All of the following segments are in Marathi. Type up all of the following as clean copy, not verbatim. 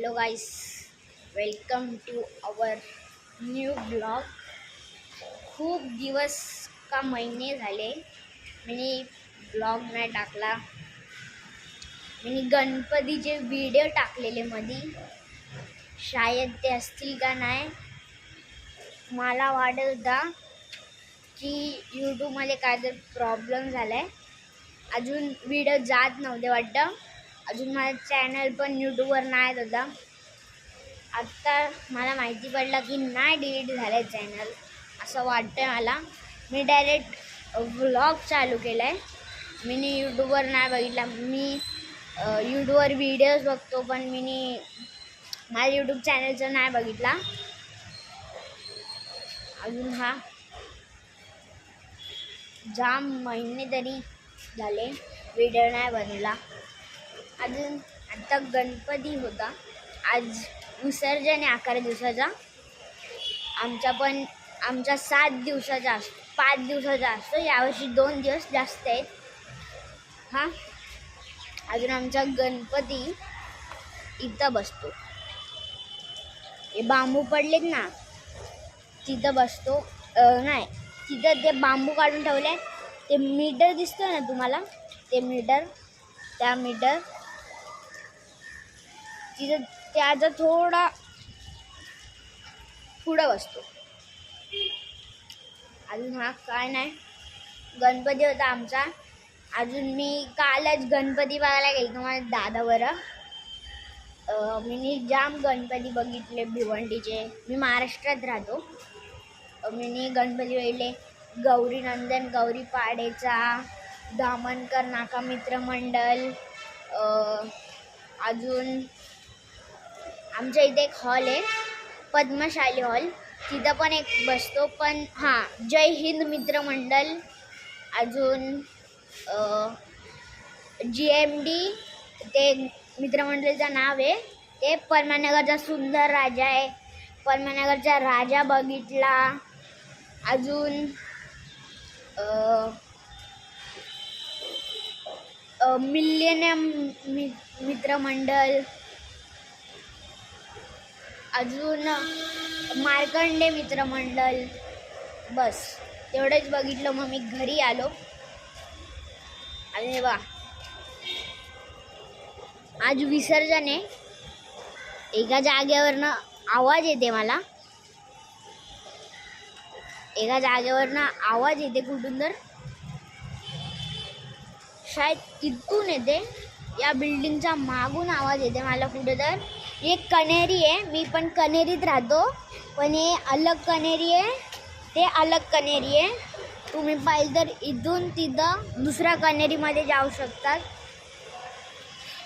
Hello guys, welcome to our new blog. खूप दिवस का महिने झाले मी ब्लॉग नाही टाकला. मी गणपतीचे व्हिडिओ टाकलेले मध्ये, शायद ते असतील का नाही. मला वाटत होता की यूट्यूबमध्ये काहीतरी प्रॉब्लेम झालाय, अजून व्हिडिओ जात नव्हते वाटतं. अजून माझा चॅनल पण यूट्यूबवर नाही होता. आत्ता मला माहिती पडलं की नाही डिलीट झालं चॅनल असं वाटतं मला. मी डायरेक्ट व्लॉग चालू केला आहे. मी यूट्यूबवर नाही बघितला. मी यूट्यूबवर व्हिडिओज बघतो, पण मी माझ्या यूट्यूब चॅनलचं नाही बघितला अजून. हा जाम महिने तरी झाले व्हिडिओ नाही बनवला अजून. आता गणपती होता, आज विसर्जन आहे 11 दिवसाचा. आमचा 7 दिवसाचा असतो, 5 दिवसाचा असतो. यावर्षी 2 दिवस जास्त आहेत. हा अजून आमचा गणपती इथं बसतो. हे बांबू पडलेत ना, तिथं बसतो. नाही, तिथं ते बांबू काढून ठेवले. ते मीटर दिसतं ना तुम्हाला, ते मीटर, त्या मीटर तिथं त्याचा थोडा पुढं बसतो. अजून हा काय नाही, गणपती होता आमचा. अजून मी कालच गणपती बघायला गेलो माझ्या दादाबरोबर. मी जाम गणपती बघितले भिवंडीचे. मी महाराष्ट्रात राहतो. मी गणपती बघितले, गौरी नंदन, गौरी पाडेचा, दामनकर नाका मित्रमंडळ. अजून आमच्या इथे एक हॉल आहे, पद्मशाली हॉल, तिथं पण एक बसतो. पण हां, जय हिंद मित्रमंडळ. अजून GMD ते मित्रमंडळाचं नाव आहे. ते परमानगरचा सुंदर राजा आहे, परमानगरचा राजा बघितला. अजून मिलेनियम मित्रमंडळ. अजून मार्कंडे मित्रमंडळ. बस तेवढंच बघितलं. मग मी घरी आलो. आणि बघा, आज विसर्जन आहे. एका जागेवरनं आवाज येते मला, एका जागेवरनं आवाज येते कुठून तर, शायद तिथून येते. या बिल्डिंगचा मागून आवाज येते मला कुठे तर. एक कनेरी आहे, मी पण कनेरीत राहतो, पण हे अलग कनेरी आहे, ते अलग कनेरी आहे. तुम्ही पाहिजे तर इथून तिथं दुसऱ्या कनेरीमध्ये जाऊ शकतात.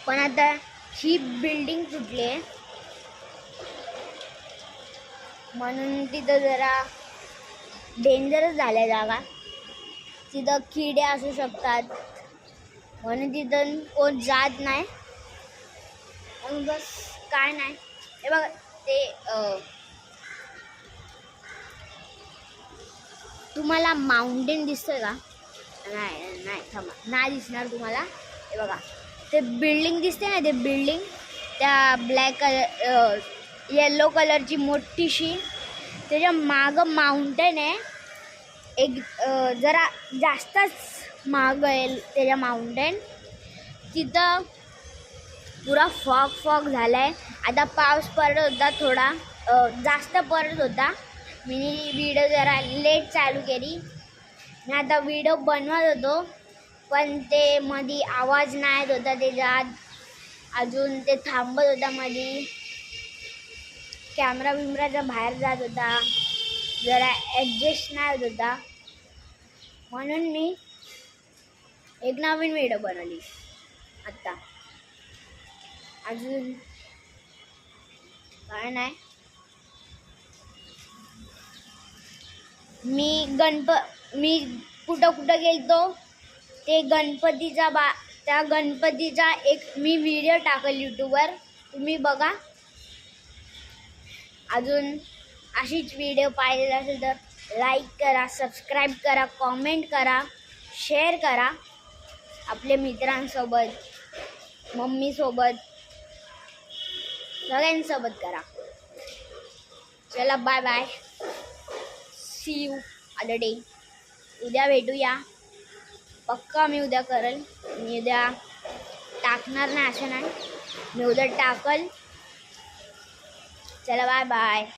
पण आता ही बिल्डिंग तुटली आहे म्हणून तिथं जरा डेंजरस झाल्या जागा. तिथं किडे असू शकतात म्हणून तिथं कोण जात नाही. म्हणून बस काय नाही. हे बघा, ते तुम्हाला माउंटेन दिसतंय का? नाही थांबा, नाही दिसणार तुम्हाला. हे बघा, ते बिल्डिंग दिसते ना, ते बिल्डिंग, त्या ब्लॅक कलर येलो कलरची मोठीशी, त्याच्या मागं माउंटेन आहे. एक जरा जास्तच मागं आहे त्याच्या माउंटेन. तिथं पुरा फॉग झाला आहे. आता पाऊस पडत होता, थोडा जास्त पडत होता. मी व्हिडिओ जरा लेट चालू केली. मी आता व्हिडिओ बनवत होतो, पण ते मध्ये आवाज नाही येत होता त्याच्यात. अजून ते थांबत होता मध्ये, कॅमेरा बिमराचा बाहेर जात होता, जरा ॲडजस्ट नाही होत होता. म्हणून मी एक नवीन व्हिडिओ बनवली आत्ता. अजून काय नाही. मी कुठं गेलतो ते त्या गणपतीचा एक मी व्हिडिओ टाकेल यूट्यूबवर, तुम्ही बघा. अजून अशीच व्हिडिओ पाहिजे असेल तर लाईक करा, सबस्क्राईब करा, कॉमेंट करा, शेअर करा आपल्या मित्रांसोबत, मम्मीसोबत. सगळ्यांसोबत करा. चला bye bye, see you other day. उद्या भेटूया. पक्का मी उद्या करेल. मी उद्या टाकणार नाही असं नाही, मी उद्या टाकल. चला बाय बाय.